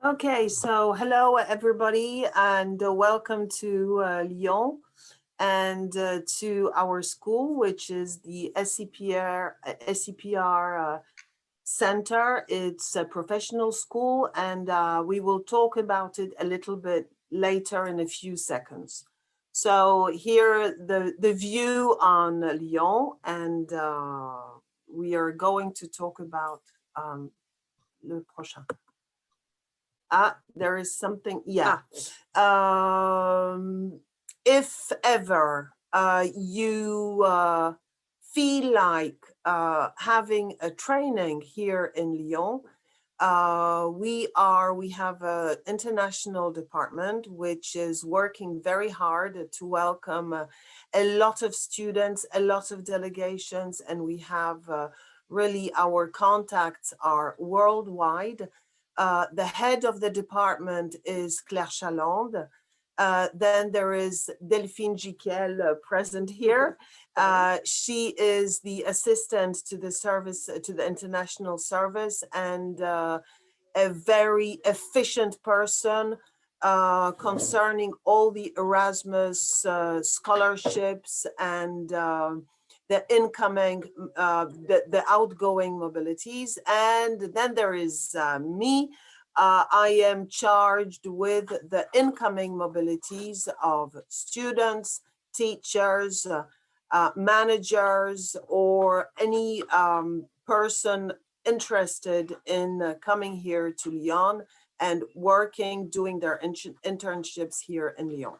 Okay, so hello everybody, and welcome to Lyon and to our school, which is the SEPR Center. It's a professional school, and we will talk about it a little bit later in a few seconds. So here the view on Lyon, and we are going to talk about le prochain. There is something, yeah. If ever you feel like having a training here in Lyon, we have an international department which is working very hard to welcome a lot of students, a lot of delegations, and we have really our contacts are worldwide. The head of the department is Claire Chalande. Then there is Delphine Jiquel present here. She is the assistant to the service, to the international service, and a very efficient person concerning all the Erasmus scholarships and the incoming, the outgoing mobilities. And then there is me. I am charged with the incoming mobilities of students, teachers, managers, or any person interested in coming here to Lyon and working, doing their internships here in Lyon.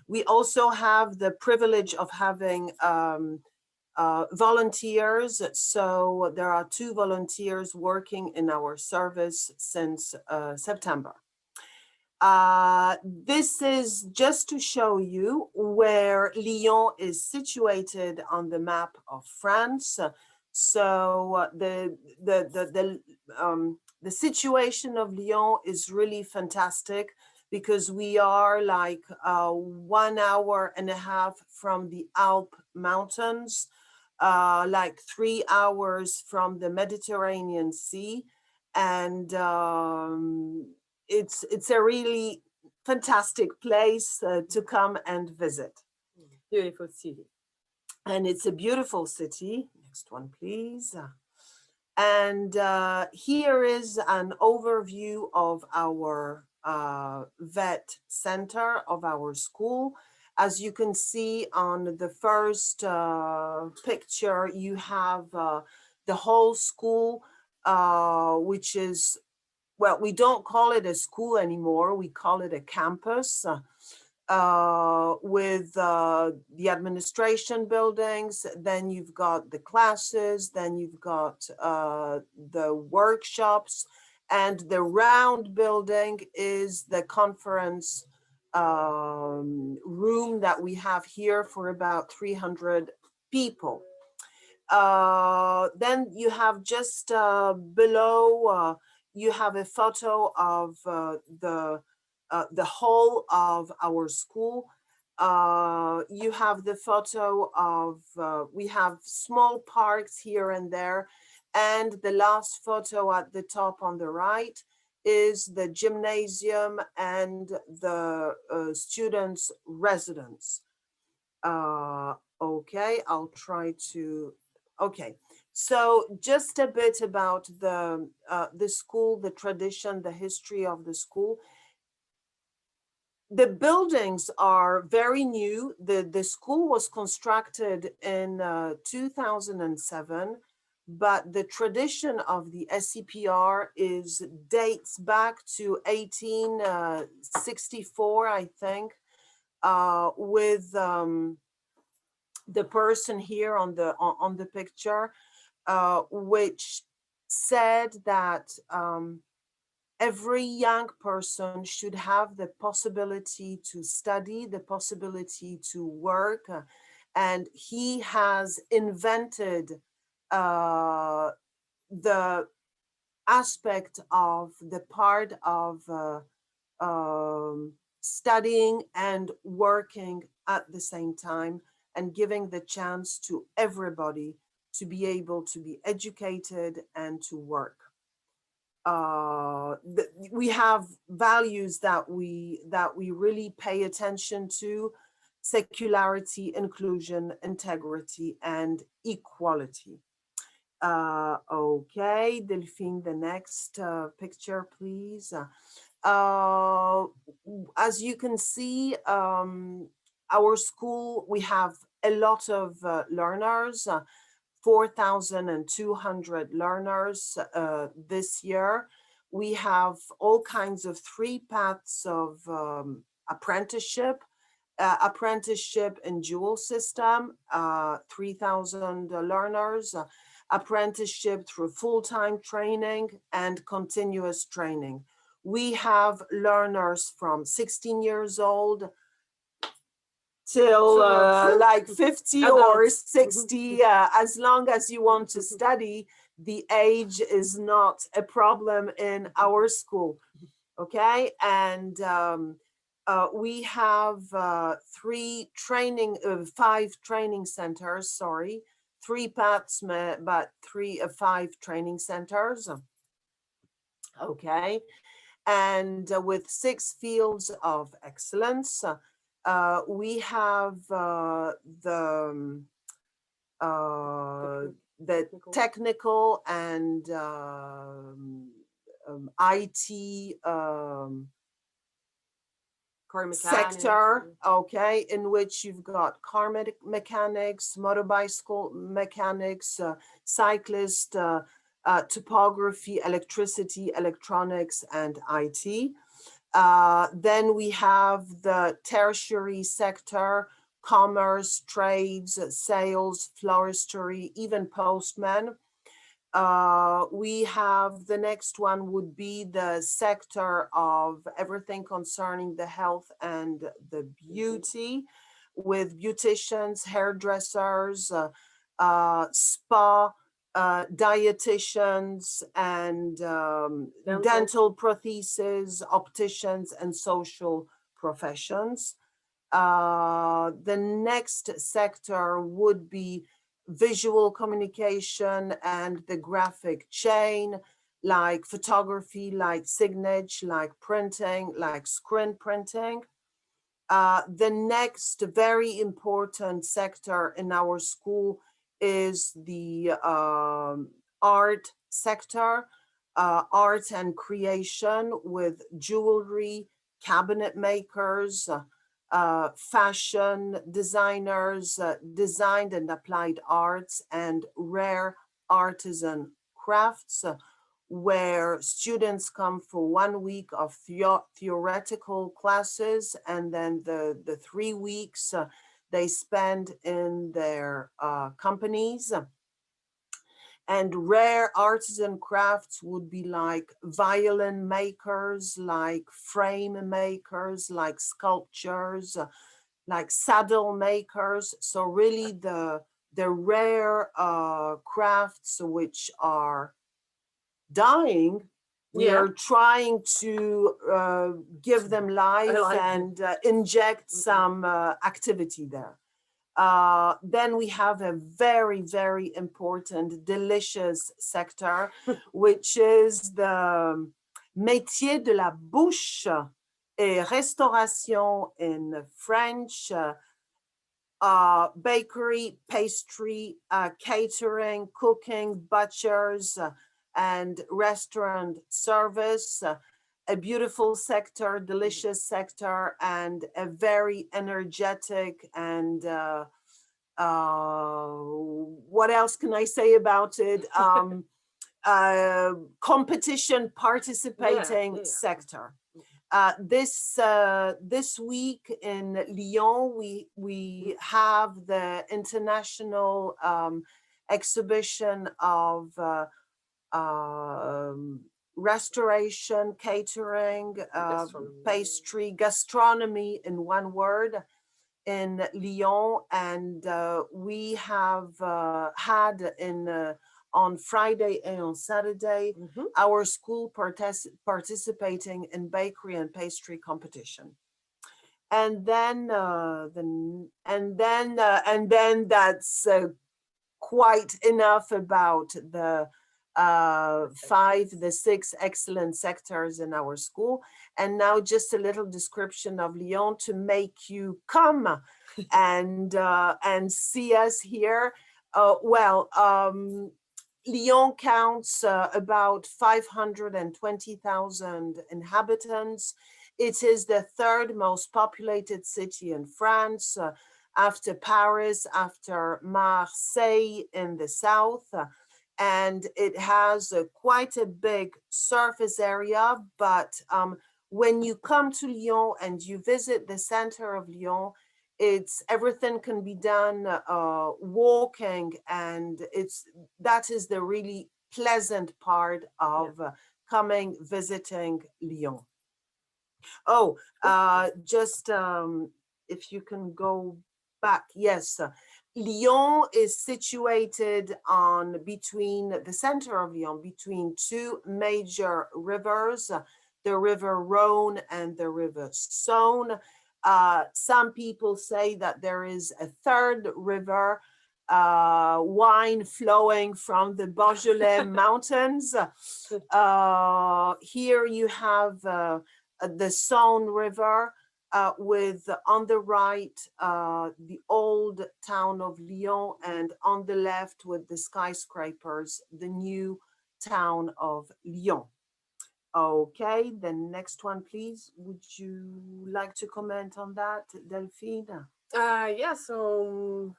We also have the privilege of having volunteers. So there are 2 volunteers working in our service since September. This is just to show you where Lyon is situated on the map of France. So the situation of Lyon is really fantastic because we are like 1.5 hours from the Alp mountains, like 3 hours from the Mediterranean Sea, and it's a really fantastic place to come and visit. Beautiful city. And it's a beautiful city. Next one, please. And here is an overview of our vet center, of our school. As you can see on the first picture, you have the whole school, which is, well, we don't call it a school anymore. We call it a campus with the administration buildings. Then you've got the classes, then you've got the workshops, and the round building is the conference room that we have here for about 300 people. Then you have just below, you have a photo of the whole of our school. You have the photo of, we have small parks here and there. And the last photo at the top on the right is the gymnasium and the students' residence. Okay, I'll try to, okay. So just a bit about the school, the tradition, the history of the school. The buildings are very new. The school was constructed in 2007, but the tradition of the SEPR dates back to 1864, I think, with the person here on the picture, which said that every young person should have the possibility to study, the possibility to work, and he has invented the aspect of the part of studying and working at the same time, and giving the chance to everybody to be able to be educated and to work. we have values that we really pay attention to: secularity, inclusion, integrity, and equality. Okay, Delphine, the next picture, please. As you can see, our school, we have a lot of learners, 4,200 learners this year. We have all kinds of 3 paths of apprenticeship. Apprenticeship in dual system, 3,000 learners, apprenticeship through full-time training, and continuous training. We have learners from 16 years old till like 50 or 60, as long as you want to study. The age is not a problem in our school, okay? And we have 5 training centers, sorry, 3 paths, but 5 training centers, okay? And with 6 fields of excellence. We have the technical and IT sector, okay, in which you've got car mechanics, motorbicycle mechanics, cyclist, topography, electricity, electronics, and IT. Then we have the tertiary sector: commerce, trades, sales, floristry, even postmen. We have the next one would be the sector of everything concerning the health and the beauty, with beauticians, hairdressers, spa, dietitians, and dental prosthesis, opticians, and social professions. The next sector would be visual communication and the graphic chain, like photography, like signage, like printing, like screen printing. The next very important sector in our school is the art sector, art and creation, with jewelry, cabinet makers, fashion designers, designed and applied arts, and rare artisan crafts, where students come for 1 week of theoretical classes, and then the 3 weeks they spend in their companies. And rare artisan crafts would be like violin makers, like frame makers, like sculptures, like saddle makers. So really the rare crafts which are dying, we are trying to give them life and inject some activity there. Then we have a very, very important, delicious sector, which is the métier de la bouche et restauration in French, bakery, pastry, catering, cooking, butchers, and restaurant service. A beautiful sector, delicious sector, and a very energetic and what else can I say about it? Competition participating sector. This week in Lyon, we have the international exhibition of restoration, catering, pastry, gastronomy, in one word, in Lyon. And we have had on Friday and on Saturday, our school participating in bakery and pastry competition. And then that's quite enough about the the 6 excellent sectors in our school. And now just a little description of Lyon to make you come and see us here. Lyon counts about 520,000 inhabitants. It is the 3rd most populated city in France, after Paris, after Marseille in the south. And it has quite a big surface area, but when you come to Lyon and you visit the center of Lyon, everything can be done walking, and that is the really pleasant part of visiting Lyon. Just if you can go back, yes. Lyon is situated between the center of Lyon, between 2 major rivers, the river Rhône and the river Saône. Some people say that there is a 3rd river, wine flowing from the Beaujolais mountains. Here you have the Saône River, with on the right the old town of Lyon, and on the left with the skyscrapers, the new town of Lyon. Okay, the next one, please. Would you like to comment on that, Delphine? Yeah, so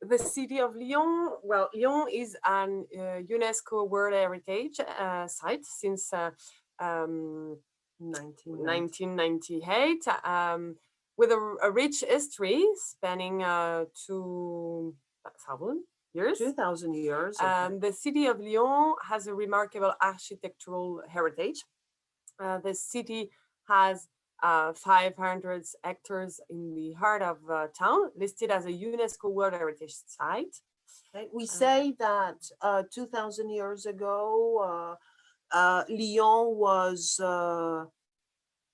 the city of Lyon, Lyon is an UNESCO World Heritage site since 1998, with a rich history spanning 2,000 years. 2,000 years. Okay. The city of Lyon has a remarkable architectural heritage. The city has 500 hectares in the heart of town, listed as a UNESCO World Heritage Site. We say that 2,000 years ago, Lyon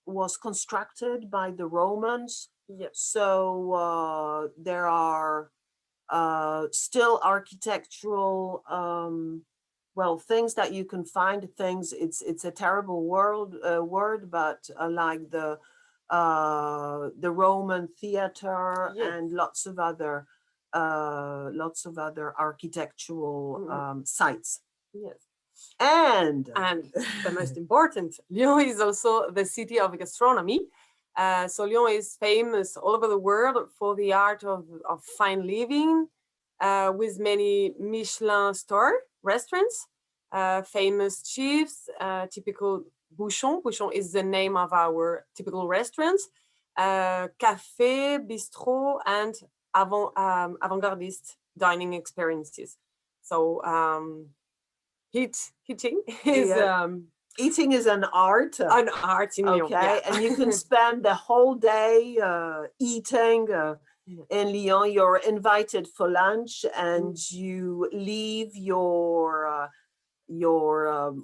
was constructed by the Romans. Yep. So there are still architectural things that you can find. It's a terrible word, but like the Roman theater, yes, and lots of other architectural sites. Yes. And the most important, Lyon is also the city of gastronomy. So Lyon is famous all over the world for the art of fine living, with many Michelin star restaurants, famous chefs, typical bouchon. Bouchon is the name of our typical restaurants, café, bistro, and avant-gardist dining experiences. So eating is eating is an art. An art in Lyon. Okay, and you can spend the whole day eating. In Lyon, you're invited for lunch, and you leave your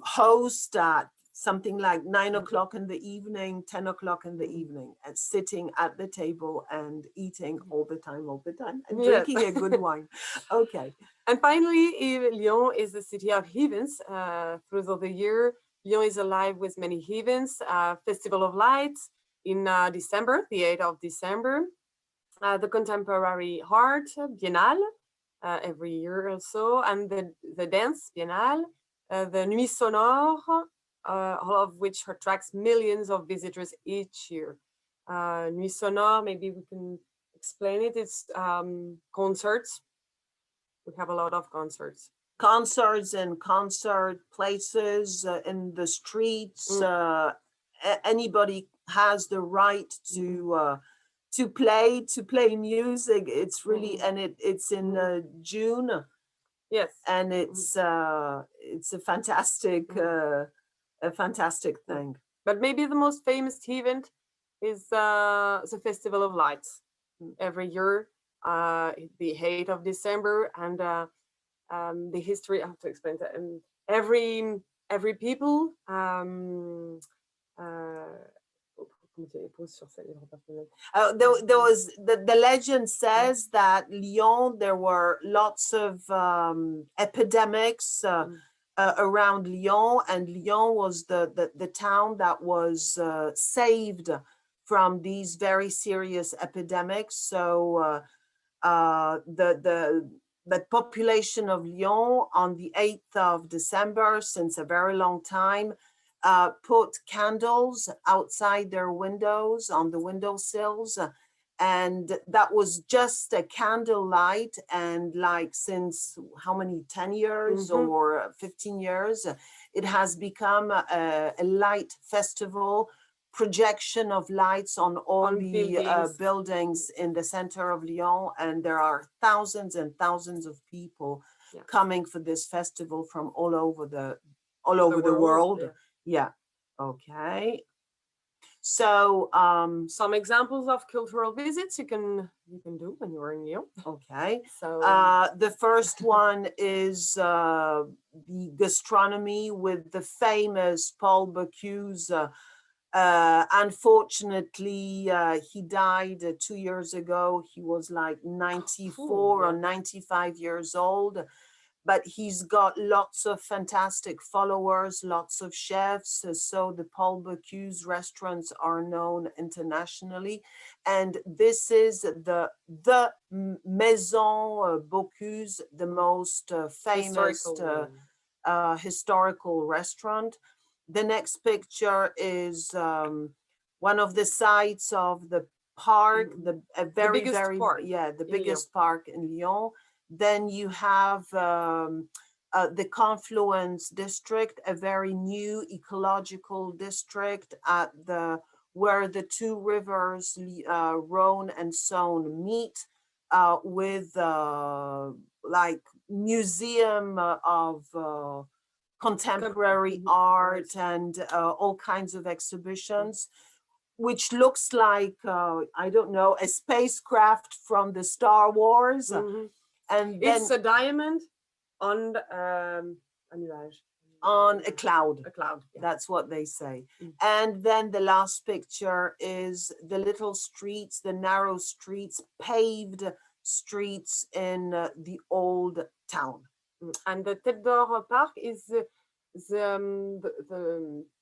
host at something like 9 o'clock in the evening, 10 o'clock in the evening, and sitting at the table and eating all the time, and drinking a good wine. Okay. And finally, Lyon is the city of events. Throughout the year, Lyon is alive with many events. Festival of Lights in December, the 8th of December. The Contemporary Art Biennale every year also, and the Dance Biennale, the Nuit Sonore, all of which attracts millions of visitors each year. Nuit Sonore, maybe we can explain it. It's concerts. We have a lot of concerts. Concerts in concert places, in the streets. Anybody has the right to play music. It's really, and it's in June. Yes, and it's a fantastic thing. But maybe the most famous event is the Festival of Lights every year, the 8th of December, and the history. I have to explain that. And every people. There was the legend says that Lyon, there were lots of epidemics, around Lyon, and Lyon was the town that was saved from these very serious epidemics. So the population of Lyon on the 8th of December, since a very long time, put candles outside their windows, on the windowsills, and that was just a candle light. And like since how many, 10 years or 15 years, it has become a light festival, projection of lights on all the buildings in the center of Lyon, and there are thousands and thousands of people coming for this festival from all over the world. Yeah. Okay. So some examples of cultural visits you can do when you're in Lyon. Okay. So the first one is the gastronomy with the famous Paul Bocuse. Unfortunately, he died 2 years ago. He was like 94 or 95 years old. But he's got lots of fantastic followers, lots of chefs. So the Paul Bocuse restaurants are known internationally. And this is the Maison Bocuse, the most famous historical restaurant. The next picture is one of the sites of the park, the biggest park in Lyon. Then you have the Confluence district, a very new ecological district at where the two rivers, Rhone and Saône, meet, with like museum of contemporary art and all kinds of exhibitions, which looks like, I don't know, a spacecraft from the Star Wars. And then it's a diamond on a cloud. A cloud. Yeah. That's what they say. And then the last picture is the little streets, the narrow streets, paved streets in the old town. And the Tête d'Or Park is the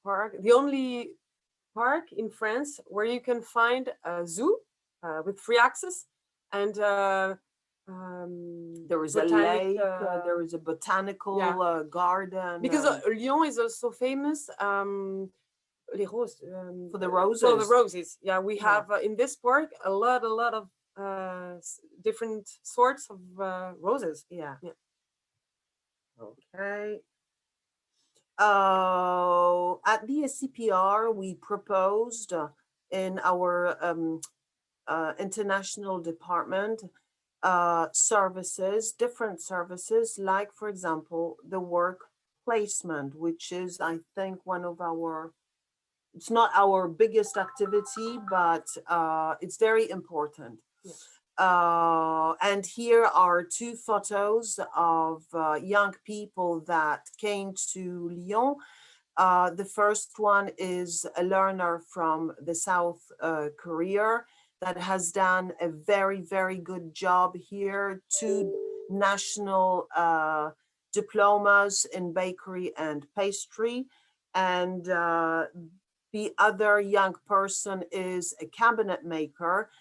park, the only park in France where you can find a zoo with free access, and there is a lake, there is a botanical garden. Because Lyon is also famous les roses, for the roses. For the roses, yeah. We have in this park a lot of different sorts of roses. Yeah. Okay. At the SEPR, we proposed in our international department services, different services, like, for example, the work placement, which is, I think, one of our, it's not our biggest activity, but it's very important. Yeah. And here are two photos of young people that came to Lyon. The first one is a learner from the South Korea that has done a very, very good job here. 2 national diplomas in bakery and pastry. And the other young person is a cabinet maker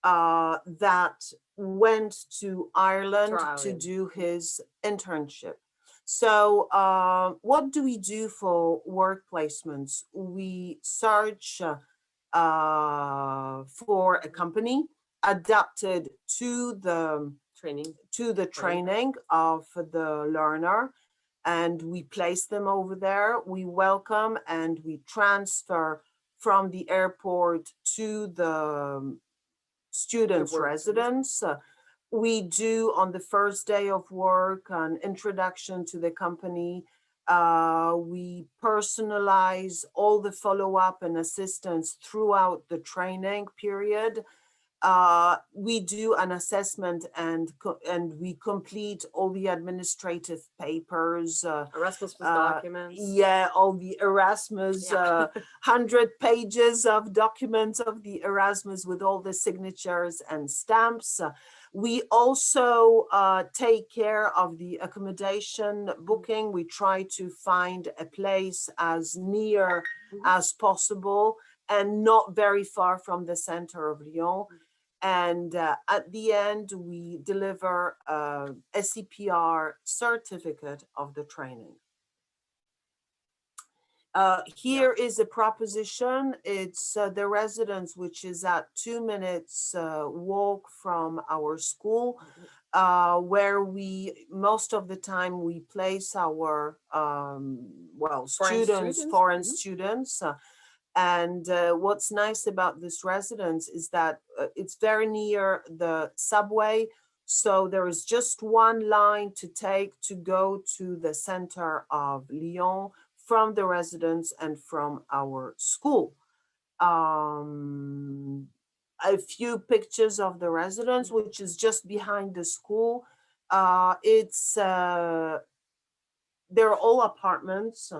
that went to Ireland to do his internship. So what do we do for work placements? We search for a company adapted to the training of the learner, and we place them over there. We welcome and we transfer from the airport to the students' residence. We do on the first day of work an introduction to the company. We personalize all the follow-up and assistance throughout the training period. We do an assessment and we complete all the administrative papers. Erasmus documents. Yeah, all the Erasmus, 100 pages of documents of the Erasmus with all the signatures and stamps. We also take care of the accommodation booking. We try to find a place as near as possible and not very far from the center of Lyon. And at the end, we deliver a SEPR certificate of the training. Here is a proposition. It's the residence, which is at 2 minutes walk from our school, where we, most of the time, we place our, foreign students. And what's nice about this residence is that it's very near the subway. So there is just one line to take to go to the center of Lyon from the residence and from our school. A few pictures of the residence, which is just behind the school. They're all apartments.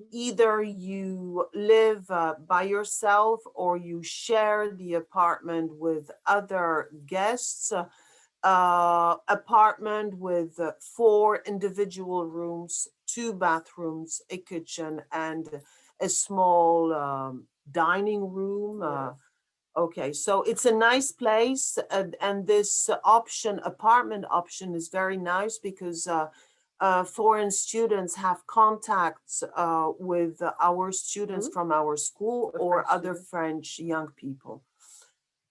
Either you live by yourself or you share the apartment with other guests. Apartment with 4 individual rooms, 2 bathrooms, a kitchen, and a small dining room. Okay, so it's a nice place, and this apartment option is very nice because foreign students have contacts with our students from our school or other French young people.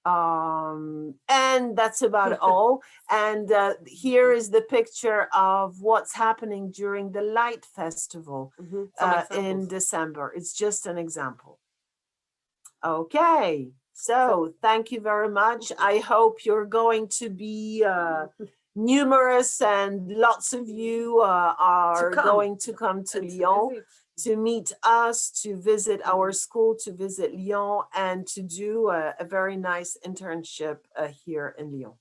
And that's about all. And here is the picture of what's happening during the Light Festival in December. It's just an example. Okay, so thank you very much. I hope you're going to be numerous and lots of you are going to come to Lyon to meet us, to visit our school, to visit Lyon, and to do a very nice internship here in Lyon.